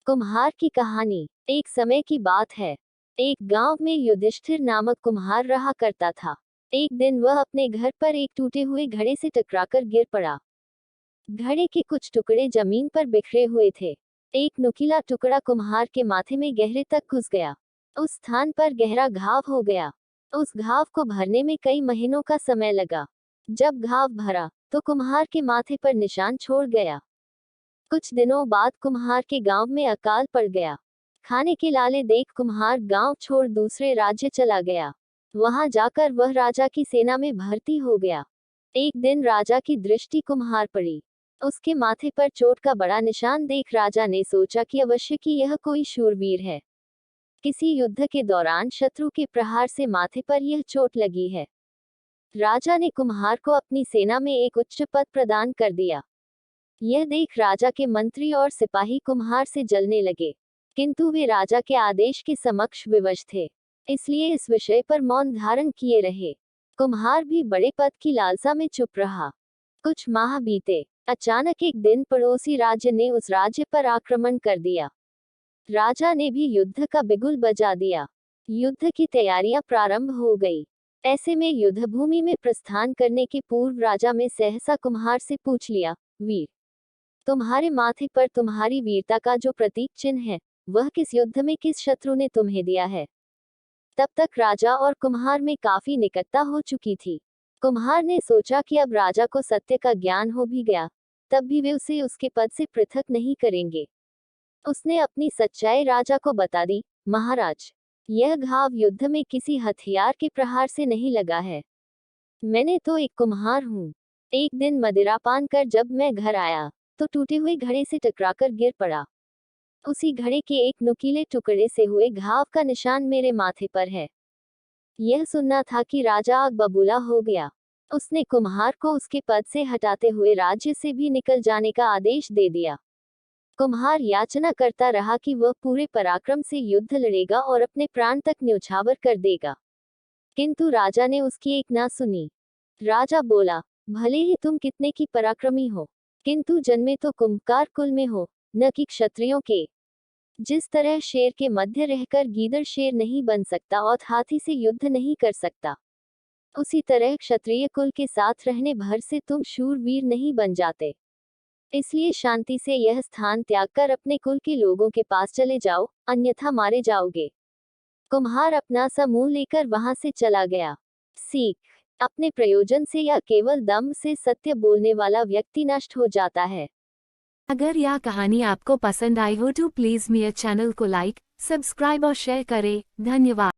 कुम्हार की कहानी। एक समय की बात है। एक गांव में युधिष्ठिर नामक कुम्हार रहा करता था। एक दिन वह अपने घर पर एक टूटे हुए घड़े से टकराकर गिर पड़ा। घड़े के कुछ टुकड़े जमीन पर बिखरे हुए थे। एक नुकीला टुकड़ा कुम्हार के माथे में गहरे तक घुस गया। उस स्थान पर गहरा घाव हो गया। उस घाव को भरने में कई महीनों का समय लगा। जब घाव भरा तो कुम्हार के माथे पर निशान छोड़ गया। कुछ दिनों बाद कुम्हार के गांव में अकाल पड़ गया। खाने के लाले देख कुम्हार गांव छोड़ दूसरे राज्य चला गया। वहां जाकर वह राजा की सेना में भर्ती हो गया। एक दिन राजा की दृष्टि कुम्हार पड़ी। उसके माथे पर चोट का बड़ा निशान देख राजा ने सोचा कि अवश्य कि यह कोई शूरवीर है। किसी युद्ध के दौरान शत्रु के प्रहार से माथे पर यह चोट लगी है। राजा ने कुम्हार को अपनी सेना में एक उच्च पद प्रदान कर दिया। यह देख राजा के मंत्री और सिपाही कुम्हार से जलने लगे, किंतु वे राजा के आदेश के समक्ष विवश थे, इसलिए इस विषय पर मौन धारण किए रहे। कुम्हार भी बड़े पद की लालसा में चुप रहा। कुछ माह बीते। अचानक एक दिन पड़ोसी राज्य ने उस राज्य पर आक्रमण कर दिया। राजा ने भी युद्ध का बिगुल बजा दिया। युद्ध की तैयारियां प्रारंभ हो गई। ऐसे में युद्ध भूमि में प्रस्थान करने के पूर्व राजा में सहसा कुम्हार से पूछ लिया, वीर, तुम्हारे माथे पर तुम्हारी वीरता का जो प्रतीक चिन्ह है, वह किस युद्ध में किस शत्रु ने तुम्हें दिया है? तब तक राजा और कुम्हार में काफी निकटता हो चुकी थी। कुम्हार ने सोचा कि अब राजा को सत्य का ज्ञान हो भी गया, तब भी वे उसे उसके पद से पृथक नहीं करेंगे। उसने अपनी सच्चाई राजा को बता दी, महाराज, यह घाव युद्ध में किसी हथियार के प्रहार से नहीं लगा है। मैंने तो एक कुम्हार हूँ। एक दिन मदिरापान कर जब मैं घर आया तो टूटे हुए घड़े से टकराकर गिर पड़ा। उसी घड़े के एक नुकीले टुकड़े से हुए घाव का निशान मेरे माथे पर है। यह सुनना था कि राजा आग बबूला हो गया। उसने कुम्हार को उसके पद से हटाते हुए राज्य से भी निकल जाने का आदेश दे दिया। कुम्हार याचना करता रहा कि वह पूरे पराक्रम से युद्ध लड़ेगा और अपने प्राण तक न्यौछावर कर देगा, किंतु राजा ने उसकी एक ना सुनी। राजा बोला, भले ही तुम कितने की पराक्रमी हो, किंतु जन्मे तो कुम्भकार कुल में हो, न कि क्षत्रियों के। जिस तरह शेर के मध्य रहकर गीदड़ शेर नहीं बन सकता और हाथी से युद्ध नहीं कर सकता, उसी तरह क्षत्रिय कुल के साथ रहने भर से तुम शूरवीर नहीं बन जाते। इसलिए शांति से यह स्थान त्याग कर अपने कुल के लोगों के पास चले जाओ, अन्यथा मारे जाओगे। कुम्हार अपना समूह लेकर वहां से चला गया। सीख, अपने प्रयोजन से या केवल दम से सत्य बोलने वाला व्यक्ति नष्ट हो जाता है। अगर यह कहानी आपको पसंद आई हो तो प्लीज़ मेरे चैनल को लाइक, सब्सक्राइब और शेयर करें। धन्यवाद।